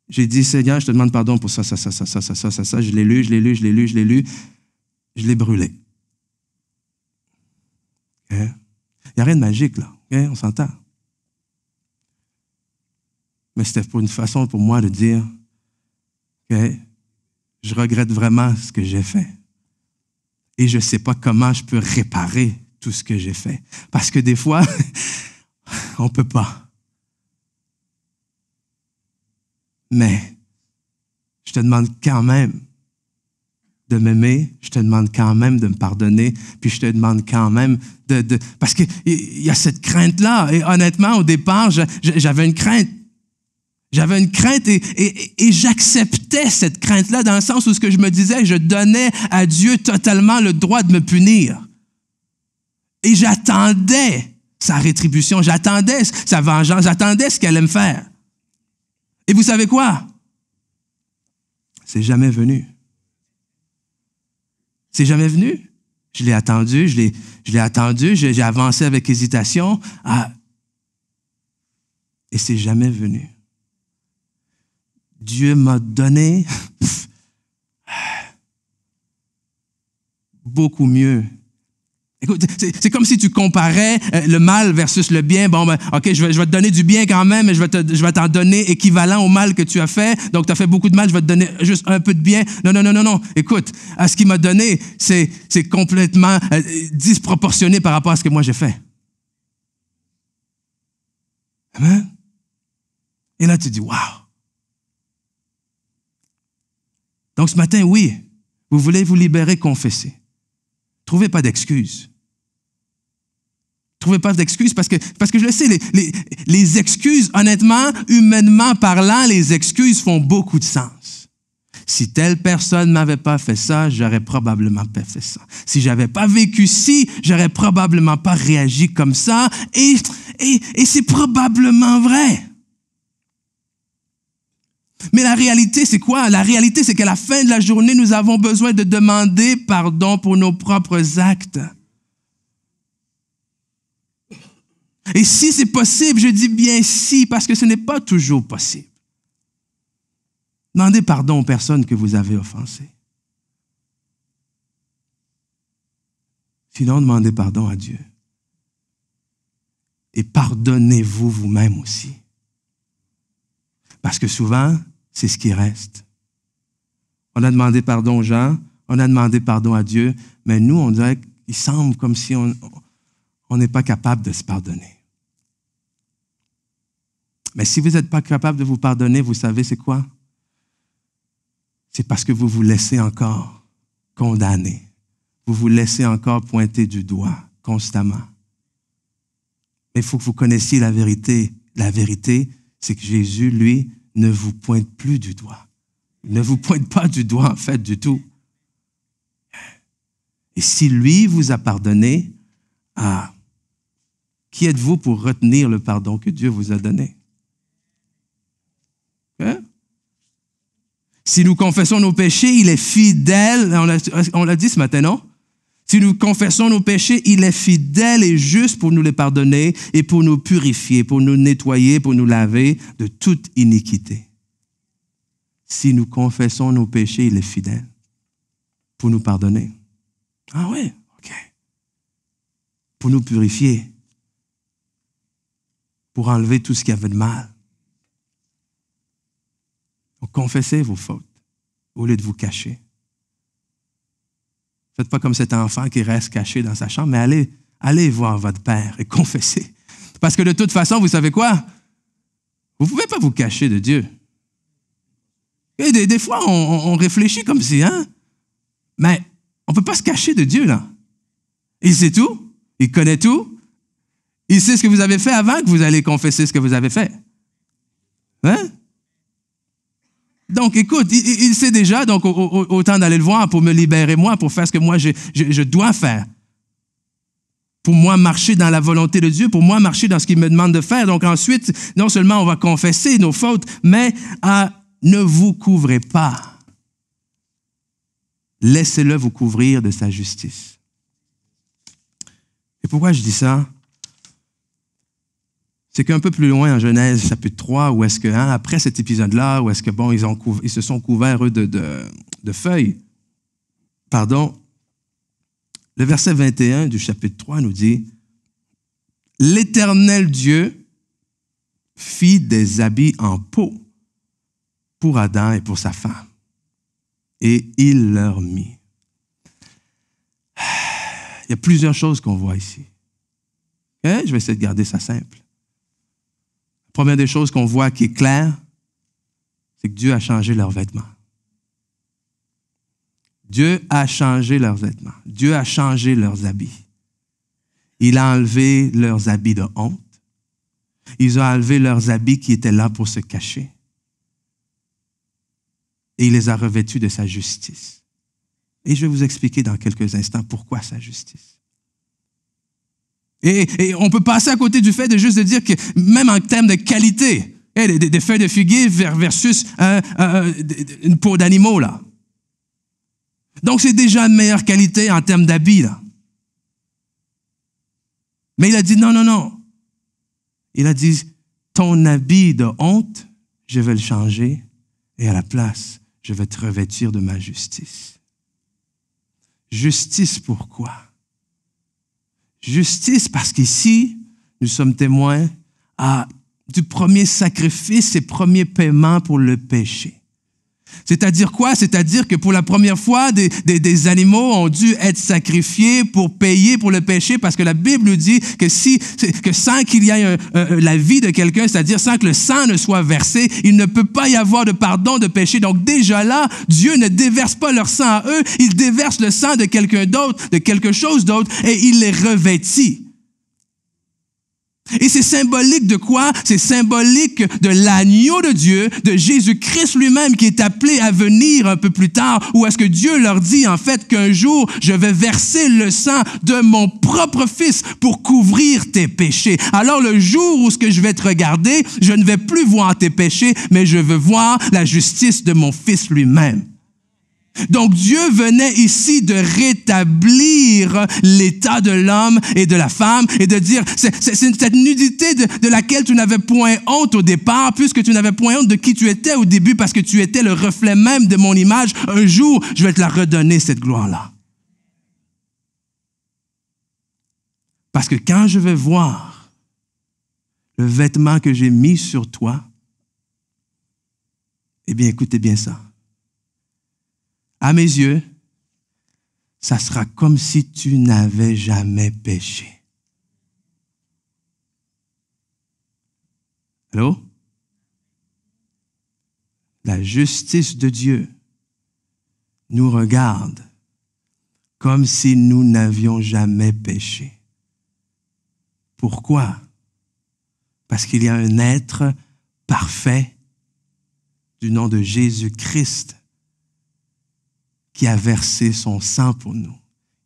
J'ai dit, Seigneur, je te demande pardon pour ça. Je l'ai lu, je l'ai brûlé. Okay? Il n'y a rien de magique, là. Okay? On s'entend. Mais c'était pour une façon pour moi de dire que je regrette vraiment ce que j'ai fait. Et je ne sais pas comment je peux réparer tout ce que j'ai fait. Parce que des fois, on ne peut pas. Mais je te demande quand même de m'aimer, je te demande quand même de me pardonner, puis je te demande quand même parce qu'il y a cette crainte-là. Et honnêtement, au départ, j'avais une crainte. J'avais une crainte et j'acceptais cette crainte-là dans le sens où ce que je me disais, je donnais à Dieu totalement le droit de me punir. Et j'attendais sa rétribution, j'attendais sa vengeance, j'attendais ce qu'elle allait me faire. Et vous savez quoi? C'est jamais venu. C'est jamais venu. Je l'ai attendu, j'ai avancé avec hésitation, et c'est jamais venu. Dieu m'a donné beaucoup mieux. Écoute, c'est comme si tu comparais le mal versus le bien. Bon, ben, OK, je vais te donner du bien quand même, mais je vais t'en donner équivalent au mal que tu as fait. Donc, tu as fait beaucoup de mal, je vais te donner juste un peu de bien. Non. Écoute, à ce qu'il m'a donné, c'est complètement disproportionné par rapport à ce que moi j'ai fait. Amen? Et là, tu dis, wow! Donc, ce matin, oui, vous voulez vous libérer, confesser. Trouvez pas d'excuses. Trouvez pas d'excuses parce que je le sais, les excuses, honnêtement, humainement parlant, les excuses font beaucoup de sens. Si telle personne m'avait pas fait ça, j'aurais probablement pas fait ça. Si j'avais pas vécu ci, j'aurais probablement pas réagi comme ça. Et c'est probablement vrai. Mais la réalité, c'est quoi? La réalité, c'est qu'à la fin de la journée, nous avons besoin de demander pardon pour nos propres actes. Et si c'est possible, je dis bien si, parce que ce n'est pas toujours possible. Demandez pardon aux personnes que vous avez offensées. Sinon, demandez pardon à Dieu. Et pardonnez-vous vous-même aussi. Parce que souvent, c'est ce qui reste. On a demandé pardon aux gens, on a demandé pardon à Dieu, mais nous, on dirait qu'il semble comme si on n'est pas capable de se pardonner. Mais si vous n'êtes pas capable de vous pardonner, vous savez c'est quoi? C'est parce que vous vous laissez encore condamner. Vous vous laissez encore pointer du doigt constamment. Mais il faut que vous connaissiez la vérité. La vérité, c'est que Jésus, lui, ne vous pointe plus du doigt. Il ne vous pointe pas du doigt, en fait, du tout. Et si lui vous a pardonné, qui êtes-vous pour retenir le pardon que Dieu vous a donné? Hein? Si nous confessons nos péchés, il est fidèle. On l'a dit ce matin, non? Si nous confessons nos péchés, il est fidèle et juste pour nous les pardonner et pour nous purifier, pour nous nettoyer, pour nous laver de toute iniquité. Si nous confessons nos péchés, il est fidèle pour nous pardonner. Ah oui, OK. Pour nous purifier, pour enlever tout ce qu'il y avait de mal. Donc, confessez vos fautes au lieu de vous cacher. Faites pas comme cet enfant qui reste caché dans sa chambre, mais allez voir votre père et confessez. Parce que de toute façon, vous savez quoi? Vous ne pouvez pas vous cacher de Dieu. Et des fois, on réfléchit comme si, hein? Mais on ne peut pas se cacher de Dieu, là. Il sait tout, il connaît tout, il sait ce que vous avez fait avant que vous allez confesser ce que vous avez fait. Hein? Donc, écoute, il sait déjà, donc autant d'aller le voir pour me libérer moi, pour faire ce que moi je dois faire. Pour moi marcher dans la volonté de Dieu, pour moi marcher dans ce qu'il me demande de faire. Donc ensuite, non seulement on va confesser nos fautes, mais ne vous couvrez pas. Laissez-le vous couvrir de sa justice. Et pourquoi je dis ça? C'est qu'un peu plus loin en Genèse, chapitre 3, où est-ce que, après cet épisode-là, où est-ce que, bon, ils se sont couverts, eux, de feuilles. Pardon. Le verset 21 du chapitre 3 nous dit, « L'Éternel Dieu fit des habits en peau pour Adam et pour sa femme, et il leur mit. » Il y a plusieurs choses qu'on voit ici. Okay? Je vais essayer de garder ça simple. Première des choses qu'on voit qui est claire, c'est que Dieu a changé leurs vêtements. Dieu a changé leurs vêtements. Dieu a changé leurs habits. Il a enlevé leurs habits de honte. Il a enlevé leurs habits qui étaient là pour se cacher. Et il les a revêtus de sa justice. Et je vais vous expliquer dans quelques instants pourquoi sa justice. Et on peut passer à côté du fait de juste de dire que même en termes de qualité, des feuilles de figuier versus une peau d'animaux, là. Donc, c'est déjà une meilleure qualité en termes d'habits, là. Mais il a dit non. Il a dit, ton habit de honte, je vais le changer et à la place, je vais te revêtir de ma justice. Justice pourquoi? Justice parce qu'ici, nous sommes témoins du premier sacrifice et premier paiement pour le péché. C'est-à-dire quoi? C'est-à-dire que pour la première fois, des animaux ont dû être sacrifiés pour payer pour le péché, parce que la Bible nous dit que sans qu'il y ait la vie de quelqu'un, c'est-à-dire sans que le sang ne soit versé, il ne peut pas y avoir de pardon de péché. Donc déjà là, Dieu ne déverse pas leur sang à eux, il déverse le sang de quelqu'un d'autre, de quelque chose d'autre, et il les revêtit. Et c'est symbolique de quoi? C'est symbolique de l'agneau de Dieu, de Jésus-Christ lui-même qui est appelé à venir un peu plus tard, où est-ce que Dieu leur dit en fait qu'un jour, je vais verser le sang de mon propre Fils pour couvrir tes péchés. Alors le jour où ce que je vais te regarder, je ne vais plus voir tes péchés, mais je veux voir la justice de mon Fils lui-même. Donc Dieu venait ici de rétablir l'état de l'homme et de la femme et de dire, c'est cette nudité de laquelle tu n'avais point honte au départ, puisque tu n'avais point honte de qui tu étais au début, parce que tu étais le reflet même de mon image. Un jour, je vais te la redonner, cette gloire-là. Parce que quand je vais voir le vêtement que j'ai mis sur toi, eh bien, écoutez bien ça. À mes yeux, ça sera comme si tu n'avais jamais péché. Allô? La justice de Dieu nous regarde comme si nous n'avions jamais péché. Pourquoi? Parce qu'il y a un être parfait du nom de Jésus-Christ qui a versé son sang pour nous,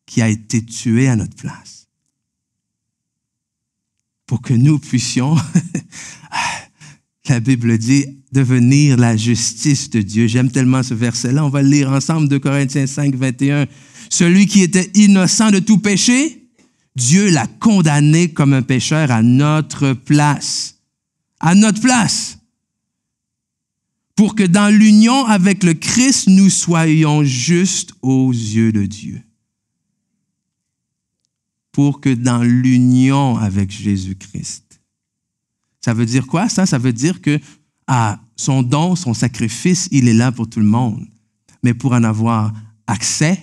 qui a été tué à notre place, pour que nous puissions, la Bible dit, devenir la justice de Dieu. J'aime tellement ce verset-là. On va le lire ensemble, 2 Corinthiens 5, 21. Celui qui était innocent de tout péché, Dieu l'a condamné comme un pécheur à notre place. À notre place. Pour que dans l'union avec le Christ, nous soyons justes aux yeux de Dieu. Pour que dans l'union avec Jésus-Christ. Ça veut dire quoi, ça? Ça veut dire que son don, son sacrifice, il est là pour tout le monde. Mais pour en avoir accès,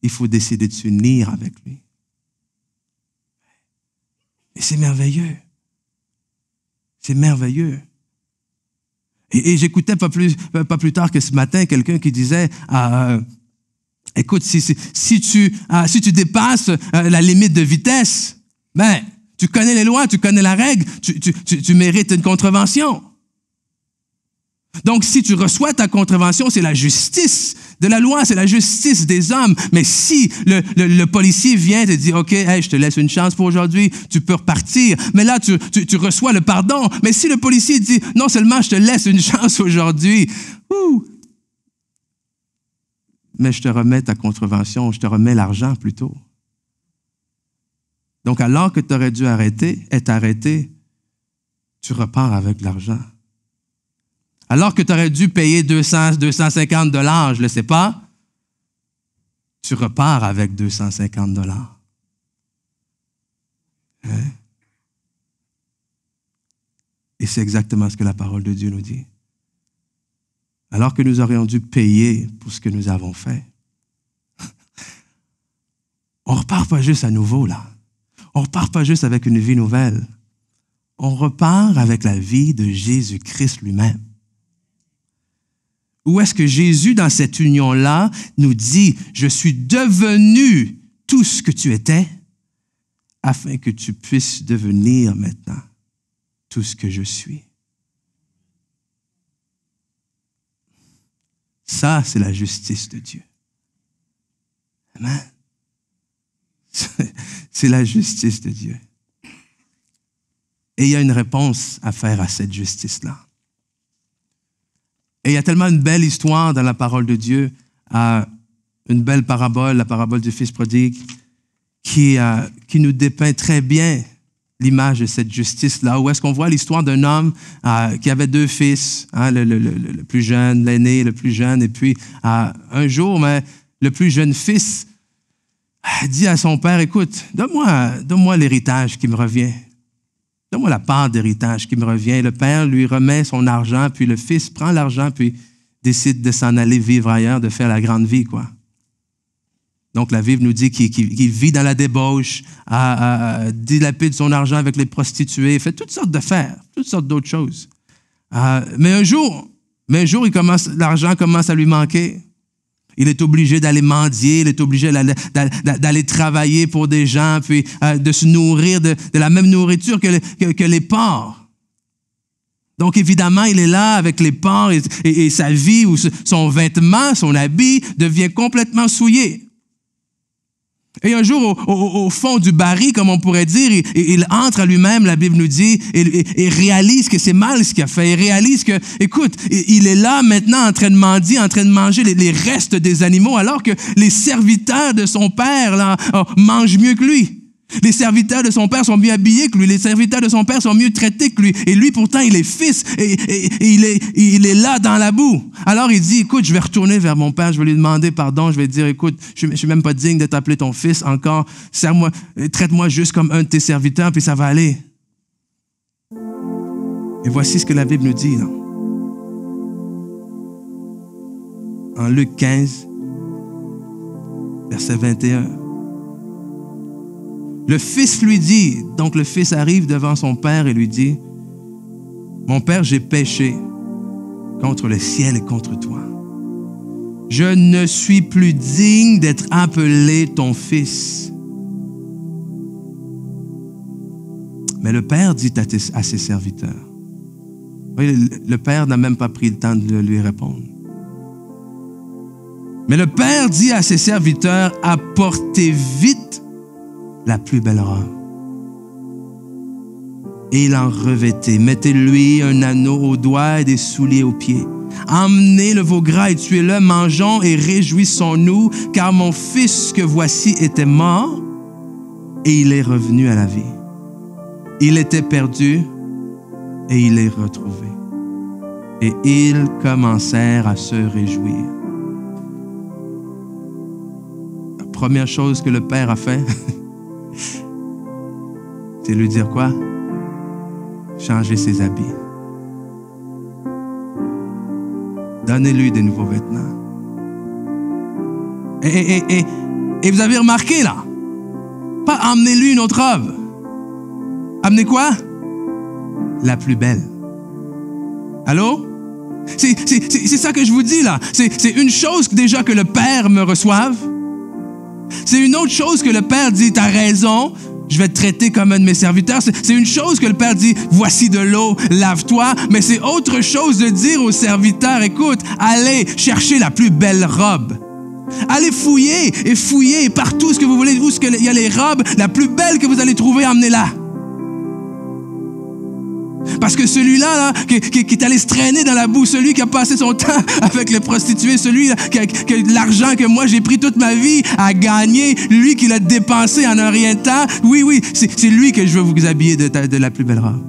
il faut décider de s'unir avec lui. Et c'est merveilleux. C'est merveilleux. Et j'écoutais pas plus tard que ce matin quelqu'un qui disait écoute, si tu dépasses la limite de vitesse, ben, tu connais les lois, tu connais la règle, tu mérites une contravention. Donc, si tu reçois ta contravention, c'est la justice de la loi, c'est la justice des hommes. Mais si le policier vient et te dit, OK, hey, je te laisse une chance pour aujourd'hui, tu peux repartir. Mais là, tu reçois le pardon. Mais si le policier dit, non seulement je te laisse une chance aujourd'hui, mais je te remets ta contravention, je te remets l'argent plutôt. Donc, alors que tu aurais dû être arrêté, tu repars avec l'argent. Alors que tu aurais dû payer 200, 250 $, je ne le sais pas, tu repars avec 250 $. Hein? Et c'est exactement ce que la parole de Dieu nous dit. Alors que nous aurions dû payer pour ce que nous avons fait, on ne repart pas juste à nouveau, là. On ne repart pas juste avec une vie nouvelle. On repart avec la vie de Jésus-Christ lui-même. Où est-ce que Jésus, dans cette union-là, nous dit, je suis devenu tout ce que tu étais, afin que tu puisses devenir maintenant tout ce que je suis. Ça, c'est la justice de Dieu. Amen. C'est la justice de Dieu. Et il y a une réponse à faire à cette justice-là. Et il y a tellement une belle histoire dans la parole de Dieu, une belle parabole, la parabole du Fils prodigue, qui nous dépeint très bien l'image de cette justice-là, où est-ce qu'on voit l'histoire d'un homme qui avait 2 fils, hein, le plus jeune, l'aîné, le plus jeune, et puis un jour, le plus jeune fils dit à son père, écoute, donne-moi l'héritage qui me revient. Donne-moi la part d'héritage qui me revient. Le père lui remet son argent, puis le fils prend l'argent, puis décide de s'en aller vivre ailleurs, de faire la grande vie, quoi. Donc, la Bible nous dit qu'il vit dans la débauche, dilapide son argent avec les prostituées, fait toutes sortes d'affaires, toutes sortes d'autres choses. Mais un jour, l'argent commence à lui manquer. Il est obligé d'aller mendier, il est obligé d'aller travailler pour des gens, puis de se nourrir de la même nourriture que les porcs. Donc, évidemment, il est là avec les porcs et sa vie, ou son vêtement, son habit devient complètement souillé. Et un jour, au fond du baril, comme on pourrait dire, il entre à lui-même, la Bible nous dit, et réalise que c'est mal ce qu'il a fait. Il réalise que, écoute, il est là maintenant en train de mendier, en train de manger les restes des animaux, alors que les serviteurs de son père là, mangent mieux que lui. Les serviteurs de son père sont mieux habillés que lui. Les serviteurs de son père sont mieux traités que lui. Et lui, pourtant, il est fils et il est là dans la boue. Alors, il dit, écoute, je vais retourner vers mon père. Je vais lui demander pardon. Je vais dire, écoute, je ne suis même pas digne de t'appeler ton fils encore. Sers-moi, traite-moi juste comme un de tes serviteurs, puis ça va aller. Et voici ce que la Bible nous dit, là. En Luc 15, verset 21. Le fils lui dit, donc le fils arrive devant son père et lui dit, « Mon père, j'ai péché contre le ciel et contre toi. Je ne suis plus digne d'être appelé ton fils. » Mais le père dit à ses serviteurs, oui, le père n'a même pas pris le temps de lui répondre. Mais le père dit à ses serviteurs, « Apportez vite la plus belle robe. » Et il en revêtait. Mettez-lui un anneau au doigt et des souliers aux pieds. Emmenez le veau gras et tuez-le, mangeons et réjouissons-nous, car mon fils que voici était mort et il est revenu à la vie. Il était perdu et il est retrouvé. Et ils commencèrent à se réjouir. La première chose que le père a fait, c'est lui dire quoi? Changer ses habits. Donnez-lui des nouveaux vêtements. Et vous avez remarqué là, pas emmenez-lui une autre robe. Amenez quoi? La plus belle. Allô? C'est ça que je vous dis là. C'est une chose déjà que le Père me reçoive. C'est une autre chose que le Père dit, t'as raison, je vais te traiter comme un de mes serviteurs. C'est une chose que le Père dit, voici de l'eau, lave-toi. Mais c'est autre chose de dire aux serviteurs, écoute, allez chercher la plus belle robe. Allez fouiller et fouiller partout ce que vous voulez, où il y a les robes, la plus belle que vous allez trouver, emmenez-la. Parce que celui-là, là, qui est allé se traîner dans la boue, celui qui a passé son temps avec les prostituées, celui là, qui a l'argent que moi j'ai pris toute ma vie à gagner, lui qui l'a dépensé en un rien de temps, oui, c'est lui que je veux vous habiller de la plus belle robe.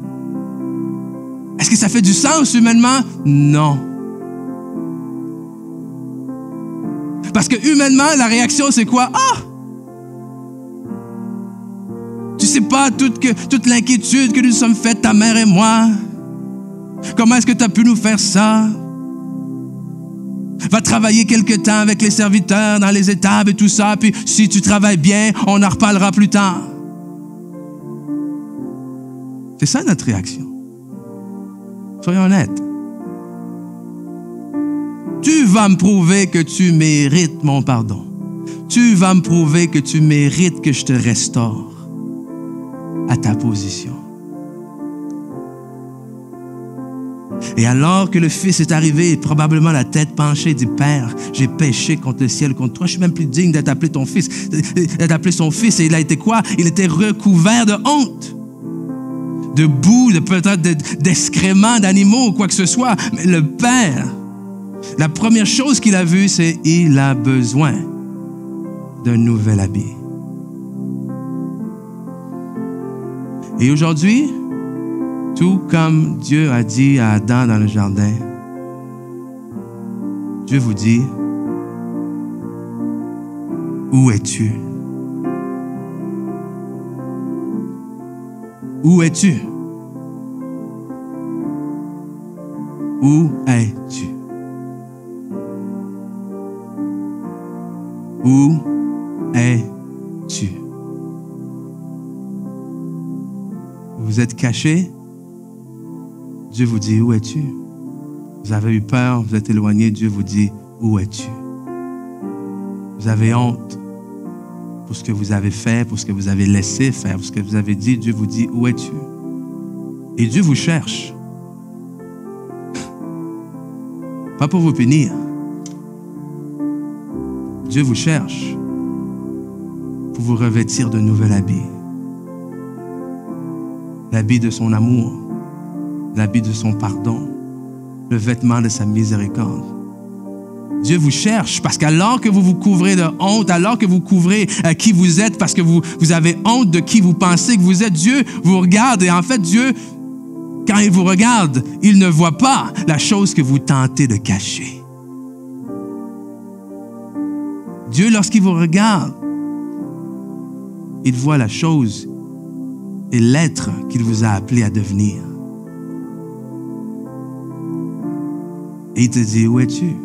Est-ce que ça fait du sens humainement? Non. Parce que humainement, la réaction c'est quoi? Ah! Tu sais pas toute l'inquiétude que nous sommes faites, ta mère et moi. Comment est-ce que tu as pu nous faire ça? Va travailler quelque temps avec les serviteurs dans les étables et tout ça, puis si tu travailles bien, on en reparlera plus tard. C'est ça notre réaction. Soyons honnêtes. Tu vas me prouver que tu mérites mon pardon. Tu vas me prouver que tu mérites que je te restaure à ta position. Et alors que le fils est arrivé, probablement la tête penchée, il dit, Père, j'ai péché contre le ciel, contre toi, je suis même plus digne d'être appelé ton fils, d'être appelé son fils. Et il a été quoi? Il était recouvert de honte, de boue, peut-être d'excréments d'animaux ou quoi que ce soit. Mais le Père, la première chose qu'il a vue, c'est il a besoin d'un nouvel habit. Et aujourd'hui, tout comme Dieu a dit à Adam dans le jardin, Dieu vous dit, où es-tu? Où es-tu? Où es-tu? Où es-tu? Vous êtes caché? Dieu vous dit, où es-tu? Vous avez eu peur, vous êtes éloigné, Dieu vous dit, où es-tu? Vous avez honte pour ce que vous avez fait, pour ce que vous avez laissé faire, pour ce que vous avez dit, Dieu vous dit, où es-tu? Et Dieu vous cherche. Pas pour vous punir. Dieu vous cherche pour vous revêtir de nouvel habit. L'habit de son amour, l'habit de son pardon, le vêtement de sa miséricorde. Dieu vous cherche parce qu'alors que vous vous couvrez de honte, alors que vous couvrez qui vous êtes parce que vous avez honte de qui vous pensez que vous êtes, Dieu vous regarde et en fait, Dieu, quand il vous regarde, il ne voit pas la chose que vous tentez de cacher. Dieu, lorsqu'il vous regarde, il voit la chose et l'être qu'il vous a appelé à devenir. Et il te dit, où es-tu?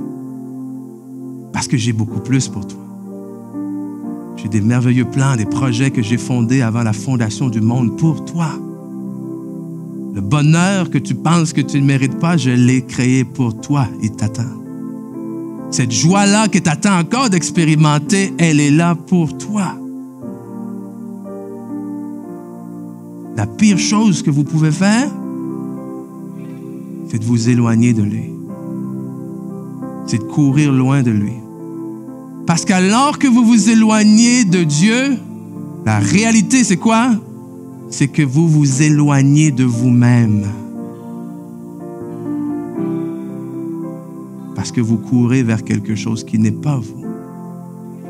Parce que j'ai beaucoup plus pour toi. J'ai des merveilleux plans, des projets que j'ai fondés avant la fondation du monde pour toi. Le bonheur que tu penses que tu ne mérites pas, je l'ai créé pour toi. Il t'attend. Cette joie-là que t'attends encore d'expérimenter, elle est là pour toi. La pire chose que vous pouvez faire, c'est de vous éloigner de lui. C'est de courir loin de lui. Parce qu'alors que vous vous éloignez de Dieu, la réalité, c'est quoi? C'est que vous vous éloignez de vous-même. Parce que vous courez vers quelque chose qui n'est pas vous.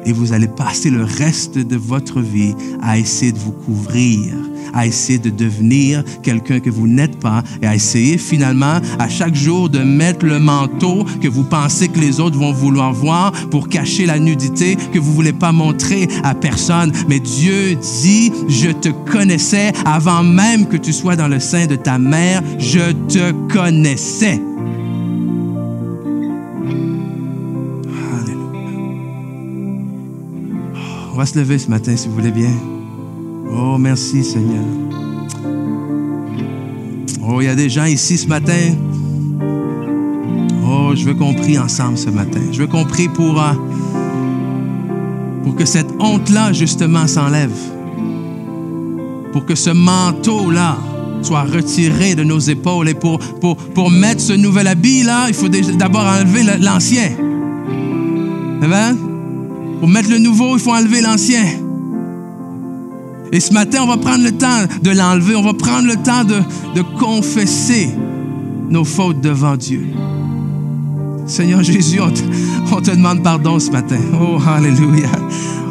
Et vous allez passer le reste de votre vie à essayer de vous couvrir, à essayer de devenir quelqu'un que vous n'êtes pas et à essayer finalement à chaque jour de mettre le manteau que vous pensez que les autres vont vouloir voir pour cacher la nudité que vous ne voulez pas montrer à personne. Mais Dieu dit, je te connaissais avant même que tu sois dans le sein de ta mère, je te connaissais. On va se lever ce matin, si vous voulez bien. Oh, merci, Seigneur. Oh, il y a des gens ici ce matin. Oh, je veux qu'on prie ensemble ce matin. Je veux qu'on prie pour que cette honte-là, justement, s'enlève. Pour que ce manteau-là soit retiré de nos épaules. Et pour mettre ce nouvel habit-là, il faut d'abord enlever l'ancien. Amen? Pour mettre le nouveau, il faut enlever l'ancien. Et ce matin, on va prendre le temps de l'enlever. On va prendre le temps de confesser nos fautes devant Dieu. Seigneur Jésus, on te demande pardon ce matin. Oh, alléluia.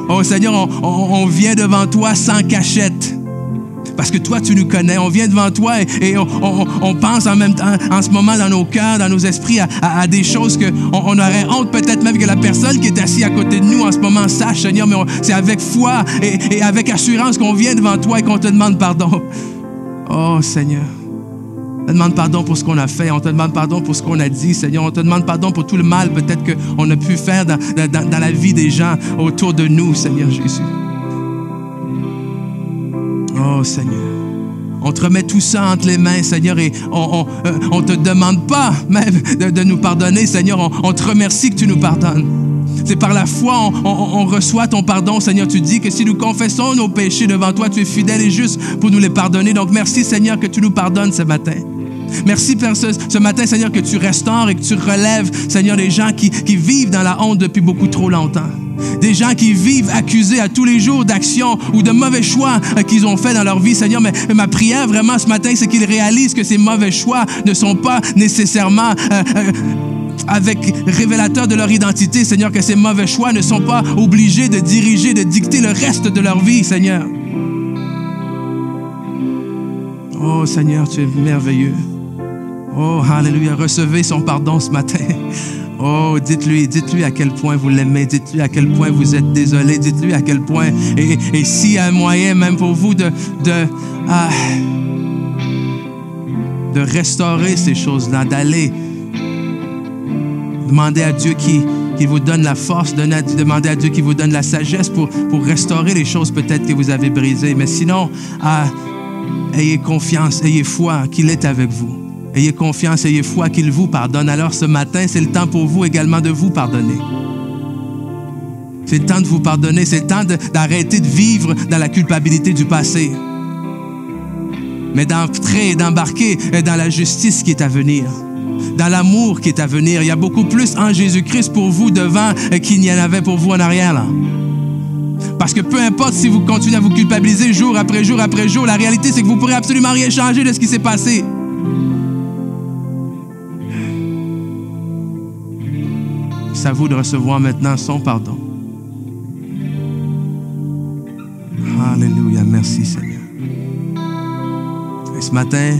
Oh, Seigneur, on vient devant toi sans cachette. Parce que toi, tu nous connais. On vient devant toi et on pense en même temps, en ce moment, dans nos cœurs, dans nos esprits, à des choses qu'on aurait honte, peut-être même que la personne qui est assise à côté de nous en ce moment sache, Seigneur, mais c'est avec foi et avec assurance qu'on vient devant toi et qu'on te demande pardon. Oh, Seigneur, on te demande pardon pour ce qu'on a fait. On te demande pardon pour ce qu'on a dit, Seigneur. On te demande pardon pour tout le mal, peut-être qu'on a pu faire dans la vie des gens autour de nous, Seigneur Jésus. Oh, Seigneur, on te remet tout ça entre les mains, Seigneur, et on te demande pas même de nous pardonner, Seigneur. On te remercie que tu nous pardonnes. C'est par la foi, on reçoit ton pardon, Seigneur. Tu dis que si nous confessons nos péchés devant toi, tu es fidèle et juste pour nous les pardonner. Donc, merci, Seigneur, que tu nous pardonnes ce matin. Merci, Père, ce matin, Seigneur, que tu restaures et que tu relèves, Seigneur, les gens qui vivent dans la honte depuis beaucoup trop longtemps. Des gens qui vivent accusés à tous les jours d'actions ou de mauvais choix qu'ils ont fait dans leur vie, Seigneur. Mais ma prière vraiment ce matin, c'est qu'ils réalisent que ces mauvais choix ne sont pas nécessairement avec révélateur de leur identité, Seigneur, que ces mauvais choix ne sont pas obligés de diriger, de dicter le reste de leur vie, Seigneur. Oh, Seigneur, tu es merveilleux. Oh, alléluia, recevez son pardon ce matin. Oh, dites-lui à quel point vous l'aimez, dites-lui à quel point vous êtes désolé, dites-lui à quel point, et s'il y a un moyen même pour vous de restaurer ces choses-là, d'aller demander à Dieu qu'il vous donne la force, demander à Dieu qu'il vous donne la sagesse pour restaurer les choses peut-être que vous avez brisées. Mais sinon, ayez confiance, ayez foi qu'il est avec vous. Ayez confiance, ayez foi qu'il vous pardonne. Alors ce matin, c'est le temps pour vous également de vous pardonner. C'est le temps de vous pardonner. C'est le temps d'arrêter de vivre dans la culpabilité du passé. Mais d'entrer et d'embarquer dans la justice qui est à venir. Dans l'amour qui est à venir. Il y a beaucoup plus en Jésus-Christ pour vous devant qu'il n'y en avait pour vous en arrière, là. Parce que peu importe si vous continuez à vous culpabiliser jour après jour après jour, la réalité, c'est que vous ne pourrez absolument rien changer de ce qui s'est passé. C'est à vous de recevoir maintenant son pardon. Alléluia, merci Seigneur. Et ce matin,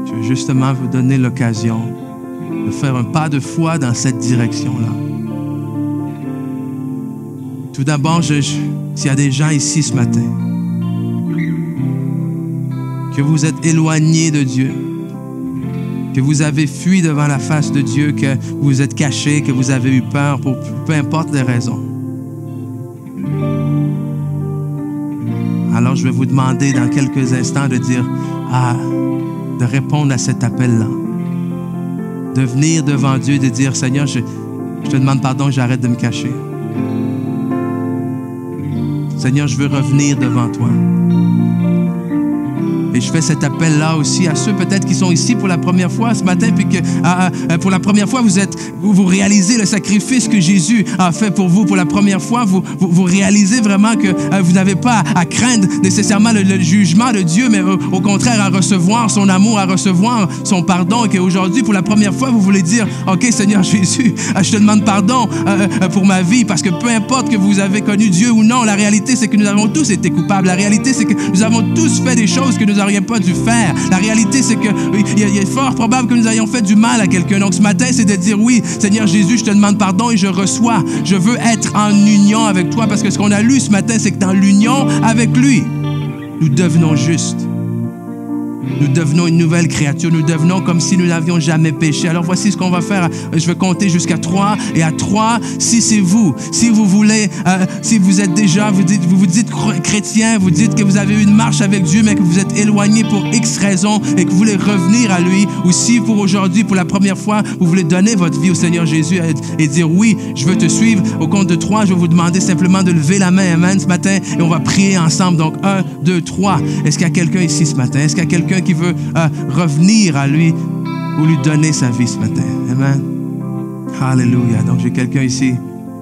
je veux justement vous donner l'occasion de faire un pas de foi dans cette direction-là. Tout d'abord, s'il y a des gens ici ce matin, que vous êtes éloignés de Dieu, que vous avez fui devant la face de Dieu, que vous êtes cachés, que vous avez eu peur pour peu importe les raisons. Alors je vais vous demander dans quelques instants de dire, de répondre à cet appel-là. De venir devant Dieu et de dire, Seigneur, je te demande pardon, j'arrête de me cacher. Seigneur, je veux revenir devant toi. Et je fais cet appel-là aussi à ceux peut-être qui sont ici pour la première fois ce matin, puis que pour la première fois, vous réalisez le sacrifice que Jésus a fait pour vous. Pour la première fois, vous réalisez vraiment que vous n'avez pas à craindre nécessairement le jugement de Dieu, mais au contraire à recevoir son amour, à recevoir son pardon. Et qu'aujourd'hui, pour la première fois, vous voulez dire, OK, Seigneur Jésus, je te demande pardon pour ma vie, parce que peu importe que vous avez connu Dieu ou non, la réalité, c'est que nous avons tous été coupables. La réalité, c'est que nous avons tous fait des choses que nous n'aurions pas dû faire. La réalité, c'est qu'il est fort probable que nous ayons fait du mal à quelqu'un. Donc ce matin, c'est de dire, oui, Seigneur Jésus, je te demande pardon et je reçois. Je veux être en union avec toi, parce que ce qu'on a lu ce matin, c'est que dans l'union avec lui, nous devenons justes. Nous devenons une nouvelle créature. Nous devenons comme si nous n'avions jamais péché. Alors voici ce qu'on va faire. Je vais compter jusqu'à 3. Et à 3, si c'est vous, si vous voulez, si vous êtes déjà, vous vous dites chrétien, vous dites que vous avez eu une marche avec Dieu, mais que vous êtes éloigné pour X raisons et que vous voulez revenir à lui, ou si pour aujourd'hui, pour la première fois, vous voulez donner votre vie au Seigneur Jésus et dire oui, je veux te suivre. Au compte de 3, je vais vous demander simplement de lever la main, amen, ce matin, et on va prier ensemble. Donc 1, 2, 3. Est-ce qu'il y a quelqu'un ici ce matin? Est-ce qu'il y a quelqu'un qui veut revenir à lui ou lui donner sa vie ce matin? Amen. Alléluia. Donc j'ai quelqu'un ici.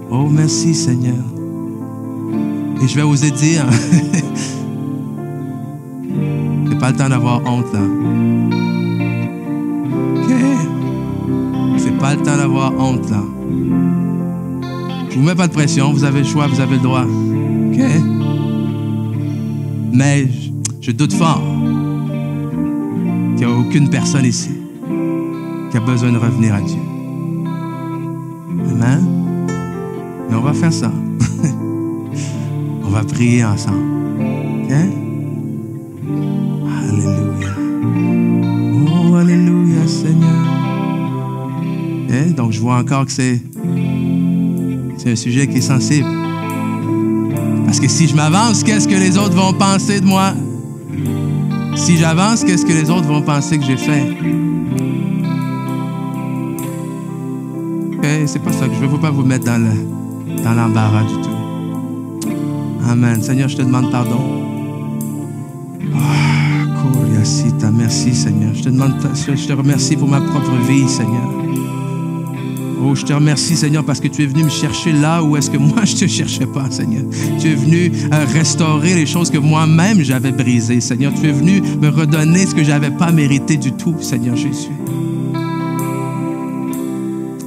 Oh, merci Seigneur. Et je vais oser dire, c'est pas le temps d'avoir honte là. OK? C'est pas le temps d'avoir honte là. Je vous mets pas de pression, vous avez le choix, vous avez le droit. OK? Mais je doute fort qu'il n'y a aucune personne ici qui a besoin de revenir à Dieu. Amen? Mais on va faire ça. On va prier ensemble. OK? Alléluia. Oh, alléluia, Seigneur. OK? Donc, je vois encore que c'est un sujet qui est sensible. Parce que si je m'avance, qu'est-ce que les autres vont penser de moi? Si j'avance, qu'est-ce que les autres vont penser que j'ai fait? Okay, c'est pas ça que je veux pas vous mettre dans l'embarras du tout. Amen. Seigneur, je te demande pardon. Merci, Seigneur. Je te remercie pour ma propre vie, Seigneur. Oh, je te remercie, Seigneur, parce que tu es venu me chercher là où est-ce que moi, je ne te cherchais pas, Seigneur. Tu es venu restaurer les choses que moi-même, j'avais brisées, Seigneur. Tu es venu me redonner ce que je n'avais pas mérité du tout, Seigneur Jésus.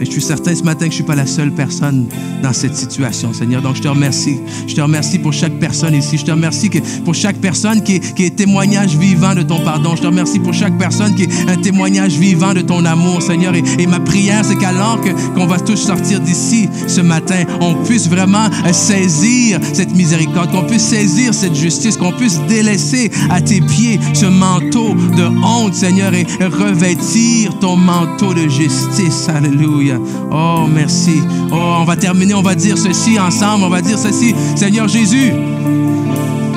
Et je suis certain ce matin que je ne suis pas la seule personne dans cette situation, Seigneur. Donc, je te remercie. Je te remercie pour chaque personne ici. Je te remercie pour chaque personne qui est témoignage vivant de ton pardon. Je te remercie pour chaque personne qui est un témoignage vivant de ton amour, Seigneur. Et ma prière, c'est qu'alors qu'on va tous sortir d'ici ce matin, on puisse vraiment saisir cette miséricorde, qu'on puisse saisir cette justice, qu'on puisse délaisser à tes pieds ce manteau de honte, Seigneur, et revêtir ton manteau de justice. Alléluia. Oh, merci. Oh, on va terminer, on va dire ceci ensemble, on va dire ceci. Seigneur Jésus,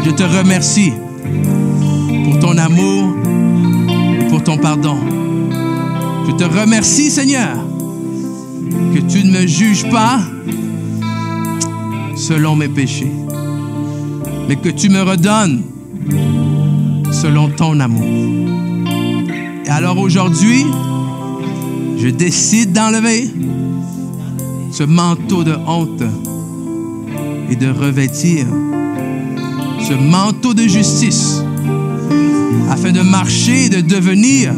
je te remercie pour ton amour et pour ton pardon. Je te remercie, Seigneur, que tu ne me juges pas selon mes péchés, mais que tu me redonnes selon ton amour. Et alors aujourd'hui, je décide d'enlever ce manteau de honte et de revêtir ce manteau de justice afin de marcher et de devenir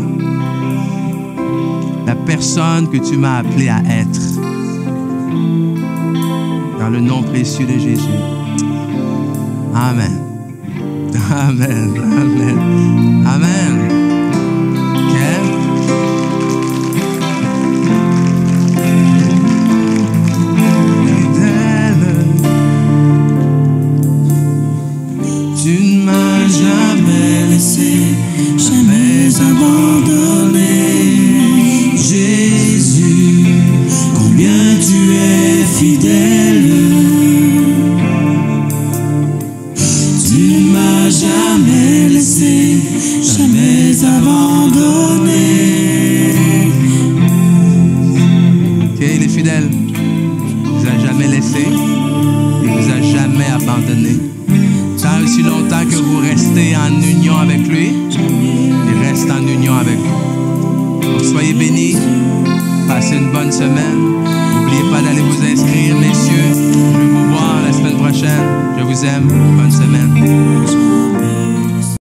la personne que tu m'as appelé à être. Dans le nom précieux de Jésus. Amen. Amen. Amen. Amen. OK? Tu ne m'as jamais laissé, jamais abandonné. Jésus, combien tu es fidèle. Tu ne m'as jamais laissé, jamais abandonné. OK, il est fidèle. Il vous a jamais laissé. Il vous a jamais abandonné. Tant aussi longtemps que vous restez en union avec lui, il reste en union avec vous. Donc, soyez bénis. Passez une bonne semaine. N'oubliez pas d'aller vous inscrire, messieurs. Je vais vous voir la semaine prochaine. Je vous aime. Bonne semaine.